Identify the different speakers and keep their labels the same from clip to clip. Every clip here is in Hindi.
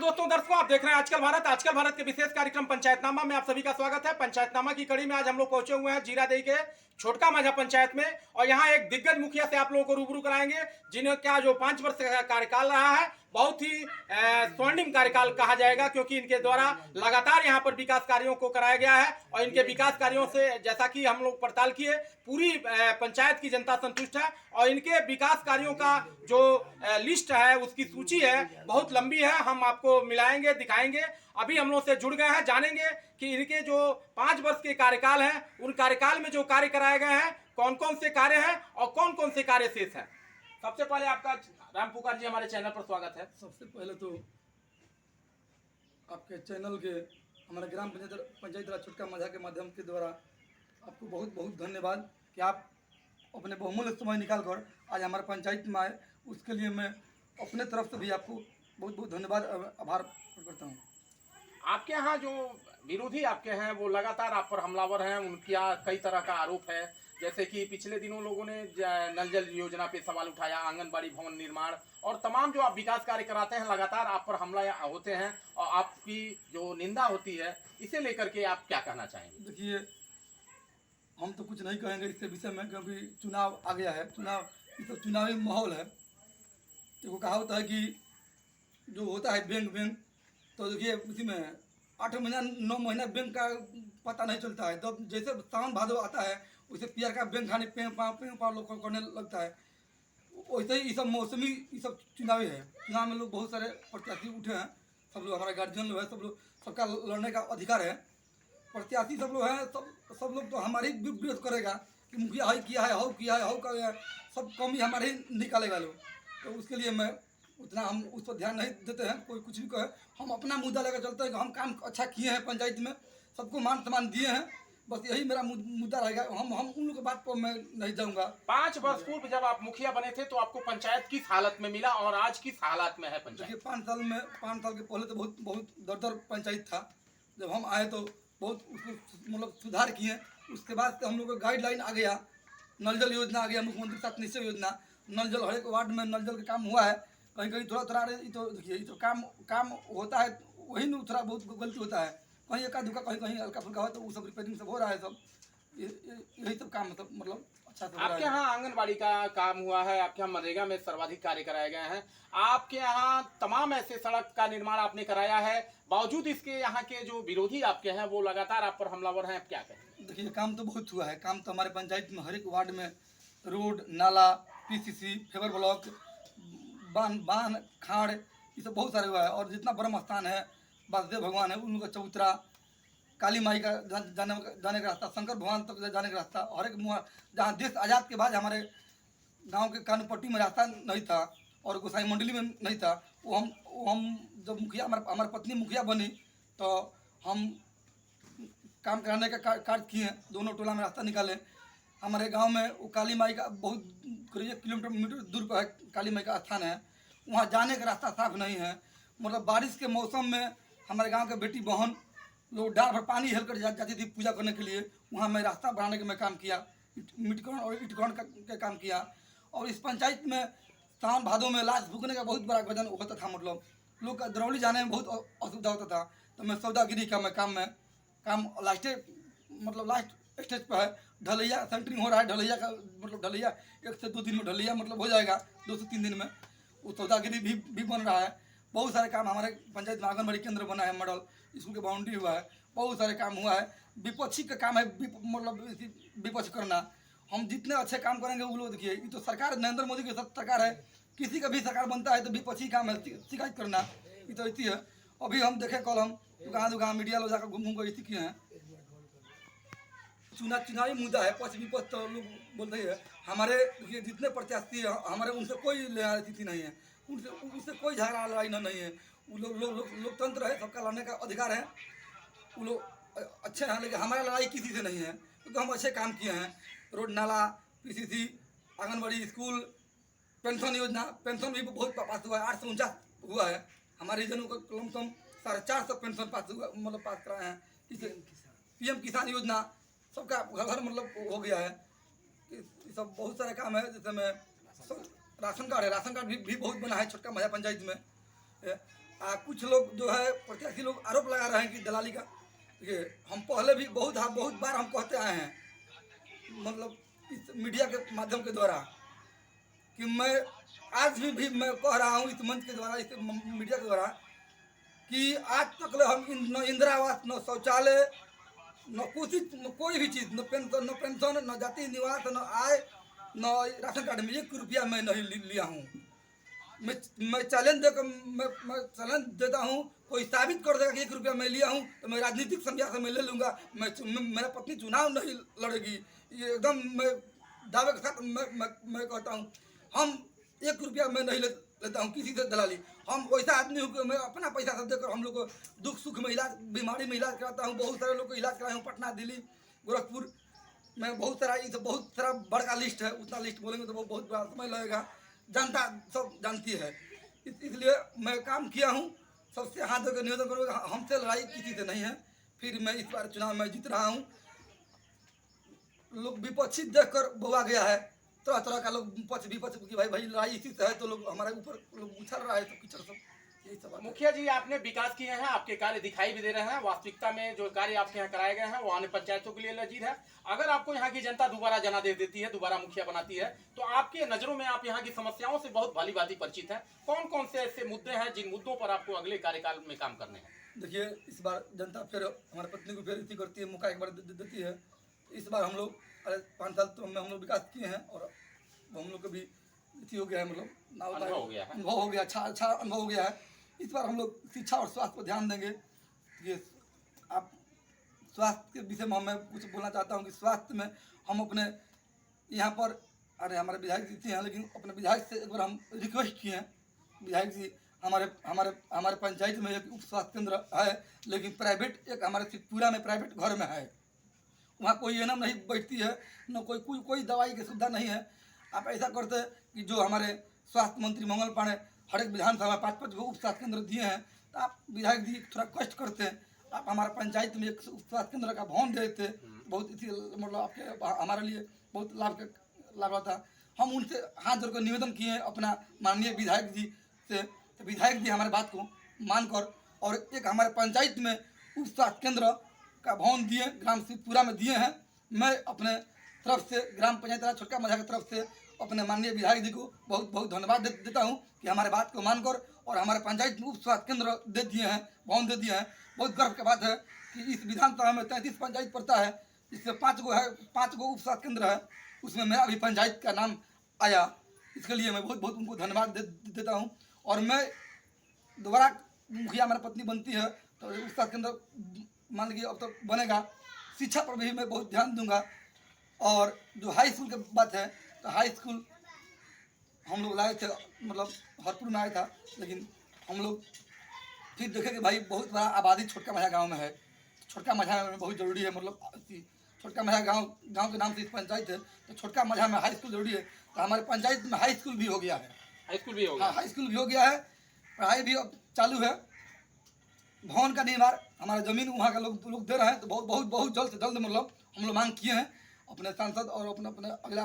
Speaker 1: दोस्तों, दर्शकों, आप देख रहे हैं आजकल भारत के विशेष कार्यक्रम पंचायतनामा में आप सभी का स्वागत है। पंचायतनामा की कड़ी में आज हम लोग पहुंचे हुए हैं जीरादेई के छोटका माझा पंचायत में, और यहाँ एक दिग्गज मुखिया से आप लोगों को रूबरू कराएंगे जिन्हें क्या जो 5 वर्ष का कार्यकाल रहा है, बहुत ही स्वर्णिम कार्यकाल कहा जाएगा, क्योंकि इनके द्वारा लगातार यहाँ पर विकास कार्यों को कराया गया है। और इनके विकास कार्यों से जैसा कि हम लोग पड़ताल किए, पूरी पंचायत की जनता संतुष्ट है। और इनके विकास कार्यों का जो लिस्ट है, उसकी सूची है, बहुत लंबी है। हम आपको मिलाएंगे, दिखाएंगे। अभी हम लोग से जुड़ गए हैं, जानेंगे कि इनके जो 5 वर्ष के कार्यकाल हैं, उन कार्यकाल में जो कार्य कराए गए हैं, कौन कौन से कार्य हैं और कौन कौन से कार्य शेष हैं। सबसे पहले आपका राम पुकार जी हमारे चैनल पर स्वागत है।
Speaker 2: सबसे पहले तो आपके चैनल के हमारे ग्राम पंचायत राज छोटका माझा के माध्यम के द्वारा आपको बहुत बहुत धन्यवाद कि आप अपने बहुमूल्य समय निकाल कर आज हमारे पंचायत में आए। उसके लिए मैं अपने तरफ से भी आपको बहुत बहुत धन्यवाद आभार प्रकट करता हूँ।
Speaker 1: आपके यहाँ जो विरोधी आपके हैं वो लगातार आप पर हमलावर हैं, उनके यहाँ कई तरह का आरोप है, जैसे कि पिछले दिनों लोगों ने नल जल योजना पे सवाल उठाया, आंगनबाड़ी भवन निर्माण और तमाम जो आप विकास कार्य कराते हैं, लगातार आप पर हमला होते हैं और आपकी जो निंदा होती है, इसे लेकर के आप क्या कहना चाहेंगे?
Speaker 2: देखिए, हम तो कुछ नहीं कहेंगे इसके विषय में, क्योंकि चुनाव आ गया है। तो चुनावी माहौल है। देखो, कहा होता है कि जो होता है बैंक, तो देखिए उसी में 8 महीना 9 महीना बैंक का पता नहीं चलता है। तो जैसे सावन भादो आता है, वैसे पियर का बैंक खाने पे लोग करने लगता है। वैसे ही ये सब मौसमी, ये सब चुनावी है। चुनाव में लोग बहुत सारे प्रत्याशी उठे हैं। सब लोग हमारे गार्जियन लोग हैं, सब लोग, सबका लड़ने का अधिकार है। प्रत्याशी सब लोग हैं, सब लोग तो हमारे ही विरोध करेगा कि मुखिया है किया है, हाउ किया है, हाउ का सब कमी हमारे ही निकालेगा लोग। तो उसके लिए मैं उतना हम उस पर ध्यान नहीं देते हैं। कोई कुछ भी कहे, हम अपना मुद्दा लेकर चलते हैं कि हम काम अच्छा किए हैं, पंचायत में सबको मान सम्मान दिए हैं। बस यही मेरा मुद्दा रहेगा। हम उन लोगों की बात पर मैं नहीं जाऊंगा।
Speaker 1: 5 वर्ष पूर्व जब आप मुखिया बने थे तो आपको पंचायत किस हालत में मिला और आज किस हालत में है पंचायत?
Speaker 2: देखिए, 5 साल के पहले तो बहुत दरदर पंचायत था। जब हम आए तो बहुत उसको मतलब सुधार किए। उसके बाद से हम लोग का गाइडलाइन आ गया, नल जल योजना आ गया, मुख्यमंत्री साथ निश्चय योजना, नल जल हर एक वार्ड में नल जल का काम हुआ है। कहीं कहीं थोड़ा तो देखिए, तो काम होता है, वही में थोड़ा बहुत गलती होता है। कहीं एका दुका, कहीं कहीं हल्का फुल्का हो, तो वो सब रिपेयरिंग सब हो रहा है। सब यही सब काम मतलब अच्छा से हो रहा है।
Speaker 1: आपके यहाँ आंगनबाड़ी का काम हुआ है, आपके यहाँ मनरेगा में सर्वाधिक कार्य कराए गए हैं, आपके यहाँ तमाम ऐसे सड़क का निर्माण आपने कराया है, बावजूद इसके यहाँ के जो विरोधी आपके हैं वो लगातार आप पर हमलावर हैं। आप क्या कहें?
Speaker 2: देखिए, काम तो बहुत हुआ है। काम तो हमारे पंचायत में हर एक वार्ड में रोड, नाला, पीसीसी, फेवर ब्लॉक, बांध खाड़, ये सब बहुत सारे हुआ है। और जितना ब्रह्म स्थान है, वासुदेव भगवान है, उनका चबूतरा, काली माई का जाने का रास्ता, शंकर भगवान तक जाने का रास्ता, हर एक जहाँ देश आज़ाद के बाद हमारे गांव के कानूपट्टी में रास्ता नहीं था और गोसाई मंडली में नहीं था, वो हम जब मुखिया हमारे पत्नी मुखिया बनी तो हम काम कराने का कार्य किए। दोनों टोला में रास्ता निकाले। हमारे गांव में वो काली माई का बहुत करीब 1 किलोमीटर दूर पर काली माई का स्थान है। वहाँ जाने का रास्ता साफ नहीं है। मतलब बारिश के मौसम में हमारे गांव के बेटी बहन लोग डाल भर पानी हेल कर जाती थी पूजा करने के लिए। वहाँ मैं रास्ता बनाने का मैं काम किया, मिटकरण और ईटकरण का काम किया। और इस पंचायत में सावन भादों में लाश फूकने का बहुत बड़ा वजन होता था। मतलब लोग का दरौली जाने में बहुत असुविधा होता था। तो मैं सौदागिरी का मैं काम लास्ट स्टेज पर है। ढलैया सेंटरिंग हो रहा है। ढलैया का मतलब ढलैया 1 से 2 दिन में ढलैया मतलब हो जाएगा, 2 से 3 दिन में। वो सौदागिरी भी बन रहा है। बहुत सारे काम हमारे पंचायत में, आंगनबाड़ी केंद्र बना है, मॉडल स्कूल के बाउंड्री हुआ है, बहुत सारे काम हुआ है। विपक्षी का काम है मतलब विपक्ष करना। हम जितने अच्छे काम करेंगे वो लोग, देखिए ये तो सरकार नरेंद्र मोदी की सरकार है। किसी का भी सरकार बनता है तो विपक्षी काम है शिकायत करना, ये तो इसी है। अभी हम देखें, कल हम दुकान मीडिया लोग जाकर घूम कर इसी किए हैं। चुनावी मुद्दा है, पक्ष विपक्ष तो लोग बोल रही है। हमारे देखिए जितने प्रत्याशी है हमारे, उनसे कोई लेना स्थिति नहीं है, उनसे कोई झगड़ा लड़ाई नहीं है। वो लोकतंत्र है, सबका लड़ने का अधिकार है। वो लोग अच्छे हैं, लेकिन हमारा लड़ाई किसी से नहीं है, क्योंकि हम अच्छे काम किए हैं। रोड, नाला, पीसीसी, आंगनबाड़ी, स्कूल, पेंशन योजना, पेंशन भी बहुत पास हुआ है। 849 हुआ है। हमारे रीजन को कम से कम 450 पेंशन पास कराए हैं। PM किसान योजना सबका घर मतलब हो गया है। ये सब बहुत सारे काम है। जैसे में राशन कार्ड है, राशन कार्ड भी बहुत बना है छोटका माझा पंचायत में। कुछ लोग जो है प्रत्याशी लोग आरोप लगा रहे हैं कि दलाली का। देखिए हम पहले भी बहुत बार हम कहते आए हैं, मतलब इस मीडिया के माध्यम के द्वारा, कि मैं आज भी मैं कह रहा हूँ इस मंच के द्वारा, इस मीडिया के द्वारा, कि आज तक हम न इंदिरा आवास, न शौचालय, न कुछ कोई भी चीज़, न पेंशन, न जाति निवास, न आय, न राशन कार्ड में 1 रुपया मैं नहीं लिया हूँ। मैं चैलेंज देकर मैं चैलेंज देता हूँ, कोई साबित कर देगा कि 1 रुपया मैं लिया हूँ तो मैं राजनीतिक संज्ञा से मैं ले लूँगा। मेरा पत्नी चुनाव नहीं लड़ेगी, ये एकदम मैं दावे के साथ मैं कहता हूँ। हम 1 रुपया मैं नहीं लेता हूँ किसी से दलाली। हम वैसा आदमी हूँ कि मैं अपना पैसा सब देकर हम लोग को दुख सुख में इलाज, बीमारी में इलाज कराता हूँ। बहुत सारे लोग को इलाज कराया हूँ, पटना, दिल्ली, गोरखपुर में बहुत सारा बड़का लिस्ट है। उतना लिस्ट बोलेंगे तो बहुत बड़ा समय लगेगा, जनता सब जानती है। इसलिए मैं काम किया हूँ, सबसे हाथ धोकर निवेदन करूँगा, हमसे लड़ाई किसी से नहीं है। फिर मैं इस बार चुनाव में जीत रहा हूँ। लोग विपक्षी देखकर बौआ गया है, तरह तरह का लोग पक्ष विपक्ष की भाई लड़ाई इसी से है, तो लोग हमारे ऊपर लोग उछल रहा है, तो कीचड़ सब यही सब बात है।
Speaker 1: मुखिया जी, आपने विकास किए हैं, आपके कार्य दिखाई भी दे रहे हैं, वास्तविकता में जो कार्य आपके यहाँ कराए गए हैं वो अन्य पंचायतों के लिए लजीज है। अगर आपको यहाँ की जनता दोबारा जनादेश देती है, दोबारा मुखिया बनाती है, तो आपके नजरों में आप यहाँ की समस्याओं से बहुत भली भांति परिचित हैं। कौन कौन से ऐसे मुद्दे हैं जिन मुद्दों पर आपको अगले कार्यकाल में काम करने हैं?
Speaker 2: देखिए इस बार जनता फिर हमारे पत्नी को फिर इसी करती है, मौका एक बार देती है। इस बार हम लोग 5 साल तो हम लोग विकास किए हैं, और हम लोग को भी इसी हो गया है, मतलब
Speaker 1: अनुभव हो गया है।
Speaker 2: अनुभव हो गया, अच्छा अनुभव हो गया है। इस बार हम लोग शिक्षा और स्वास्थ्य पर ध्यान देंगे। ये आप स्वास्थ्य के विषय में मैं कुछ बोलना चाहता हूँ कि स्वास्थ्य में हम अपने यहाँ पर, अरे हमारे विधायक जी हैं, लेकिन अपने विधायक से एक बार हम रिक्वेस्ट किए हैं, विधायक जी हमारे पंचायत में एक उप स्वास्थ्य केंद्र है, लेकिन प्राइवेट एक हमारे सिद्धपुरा में प्राइवेट घर में है। वहाँ कोई एनम नहीं बैठती है, न कोई दवाई की सुविधा नहीं है। आप ऐसा करते कि जो हमारे स्वास्थ्य मंत्री मंगल पांडे हर एक विधानसभा 5-5 उप स्वास्थ्य केंद्र दिए हैं, तो आप विधायक जी थोड़ा कष्ट करते हैं, आप हमारे पंचायत में एक उप स्वास्थ्य केंद्र का भवन दे देते, बहुत इसी मतलब आपके हमारे लिए बहुत लाभ होता। हम उनसे हाथ जोड़कर निवेदन किए अपना माननीय विधायक जी से, तो विधायक जी हमारे बात को मानकर और एक हमारे पंचायत में उप स्वास्थ्य केंद्र का भवन दिए, ग्राम सिद्धपुरा में दिए हैं। मैं अपने तरफ से ग्राम पंचायत राज छोटका माझा की तरफ से अपने माननीय विधायक जी को बहुत बहुत धन्यवाद देता हूं कि हमारे बात को मानकर और हमारे पंचायत में उप स्वास्थ्य केंद्र दे दिए हैं, भवन दे दिए हैं। बहुत गर्व की बात है कि इस विधानसभा में 33 पंचायत पड़ता है, इसमें 5 गो उप स्वास्थ्य केंद्र है, उसमें मेरा भी पंचायत का नाम आया। इसके लिए मैं बहुत उनको धन्यवाद देता हूँ। और मैं दोबारा मुखिया हमारी पत्नी बनती है तो उप स्वास्थ्य केंद्र मान लीजिए अब तो बनेगा। शिक्षा पर भी मैं बहुत ध्यान दूंगा। और जो हाई स्कूल की बात है, तो हाई स्कूल हम लोग लाए थे, मतलब हरपुर में आया था, लेकिन हम लोग फिर देखे कि भाई बहुत बड़ा आबादी छोटका माझा गांव में है। छोटका माझा में बहुत ज़रूरी है, मतलब छोटका माझा गांव के नाम से इस पंचायत है, तो छोटका माझा में हाई स्कूल जरूरी है। तो हमारे पंचायत में हाई स्कूल भी हो गया है।
Speaker 1: हाई स्कूल भी हो गया?
Speaker 2: हाँ, हाई स्कूल भी हो गया है, पढ़ाई भी अब चालू है। भवन का निर्माण हमारा जमीन वहाँ का लोग दे रहे हैं, तो बहुत जल्द से जल्द मतलब हम लोग मांग किए हैं अपने सांसद और अपने अगला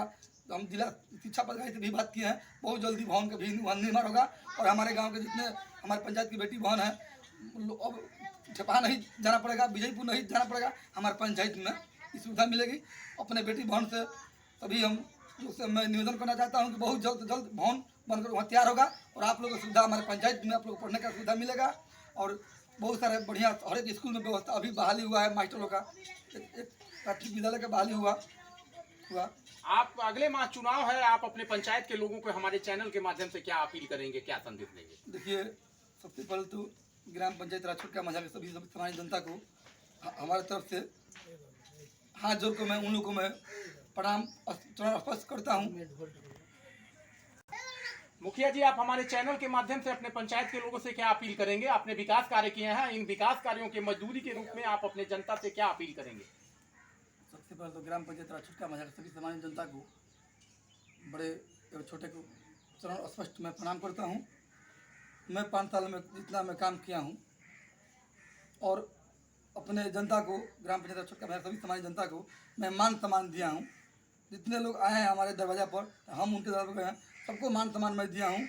Speaker 2: हम जिला शिक्षा पदाधिकारी से भी बात किए हैं। बहुत जल्दी भवन का भी निर्माण होगा। और हमारे गांव के जितने हमारे पंचायत की बेटी बहन है, अब छपा नहीं जाना पड़ेगा, विजयपुर नहीं जाना पड़ेगा, हमारे पंचायत में इस सुविधा मिलेगी। अपने बेटी बहन से तभी हम उससे मैं निवेदन करना चाहता हूँ कि बहुत जल्द से जल्द भवन बनकर वहाँ तैयार होगा और आप लोगों को सुविधा हमारे पंचायत में आप लोग को पढ़ने का सुविधा मिलेगा। और बहुत सारे बढ़िया हर एक स्कूल में व्यवस्था अभी बहाली हुआ है, मास्टरों का एक प्राथमिक विद्यालय का बहाली हुआ।
Speaker 1: आप अगले माह चुनाव है, आप अपने पंचायत के लोगों को हमारे चैनल के माध्यम से क्या अपील करेंगे, क्या संदेश देंगे?
Speaker 2: देखिए, सबसे पहले तो ग्राम पंचायत राज छोटका माझा के सभी सामान्य जनता को हमारे तरफ से हाथ जोड़ कर मैं उन लोगों को मैं प्रणाम स्पष्ट करता हूँ।
Speaker 1: मुखिया जी, आप हमारे चैनल के माध्यम से अपने पंचायत के लोगों से क्या अपील करेंगे? आपने विकास कार्य किए हैं, इन विकास कार्यों के मजदूरी के रूप में आप अपने जनता से क्या अपील करेंगे?
Speaker 2: सबसे पहले तो ग्राम पंचायत राज छोटका माझा के सभी सामान्य जनता को, बड़े और छोटे को चरण स्पष्ट मैं प्रणाम करता हूँ। मैं 5 साल में जितना मैं काम किया हूँ और अपने जनता को, ग्राम पंचायत राज छोटका माझा सभी सामान्य जनता को मैं मान सम्मान दिया हूँ। जितने लोग आए हैं हमारे दरवाजा पर, हम उनके दरवाजे पर गए हैं, सबको मान सम्मान मैं दिया हूँ,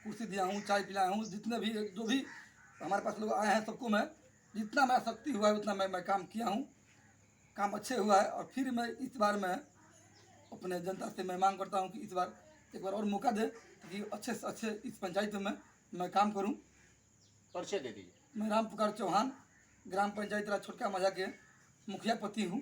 Speaker 2: कुर्सी दिया हूँ, चाय पिलाया हूँ। जितने भी जो भी हमारे पास लोग आए हैं, सबको मैं जितना मेरा शक्ति हुआ है उतना मैं काम किया हूँ, काम अच्छे हुआ है। और फिर मैं इस बार मैं अपने जनता से मैं मांग करता हूँ कि इस बार एक बार और मौका दे, ताकि अच्छे से अच्छे इस पंचायत में मैं काम करूँ।
Speaker 1: परिचय दे दीजिए।
Speaker 2: मैं राम पुकार चौहान, ग्राम पंचायत राज छोटका माझा के मुखिया पति हूँ।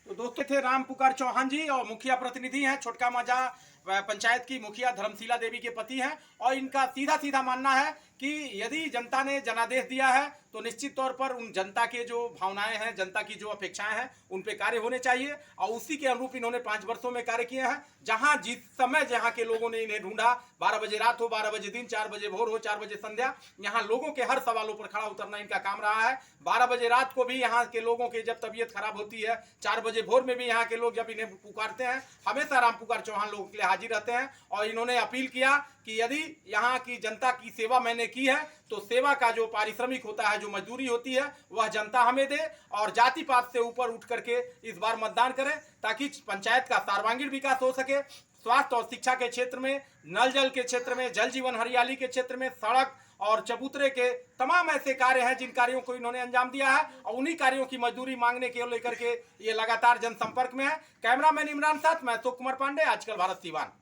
Speaker 1: तो दोस्तों थे राम पुकार चौहान जी और मुखिया प्रतिनिधि हैं छोटका माझा पंचायत की मुखिया धर्मशीला देवी के पति हैं। और इनका सीधा सीधा मानना है कि यदि जनता ने जनादेश दिया है तो निश्चित तौर पर उन जनता के जो भावनाएं हैं, जनता की जो अपेक्षाएं हैं, उन पे कार्य होने चाहिए। और उसी के अनुरूप इन्होंने 5 वर्षों में कार्य किए हैं। जहां जिस समय जहां के लोगों ने इन्हें ढूंढा, 12 बजे रात हो, 12 बजे दिन, 4 बजे भोर हो, 4 बजे संध्या, यहाँ लोगों के हर सवालों पर खड़ा उतरना इनका काम रहा है। 12 बजे रात को भी यहाँ के लोगों की जब तबीयत खराब होती है, 4 बजे भोर में भी यहाँ के लोग जब इन्हें पुकारते हैं, हमेशा राम पुकार चौहान लोगों के लिए हाजिर रहते हैं। और इन्होंने अपील किया कि यदि यहाँ की जनता की सेवा मैंने की है तो सेवा का जो पारिश्रमिक होता है, जो मजदूरी होती है, वह जनता हमें दे और जाति पात से ऊपर उठ करके इस बार मतदान करें, ताकि पंचायत का सर्वांगीण विकास हो सके। स्वास्थ्य और शिक्षा के क्षेत्र में, नल जल के क्षेत्र में, जल जीवन हरियाली के क्षेत्र में, सड़क और चबूतरे के तमाम ऐसे कार्य हैं जिन कार्यों को इन्होंने अंजाम दिया है और उन्हीं कार्यों की मजदूरी मांगने के लेकर के ये लगातार जनसंपर्क में है। कैमरामैन इमरान साथ, मैं अशोक कुमार पांडे, आजकल भारत सिवान।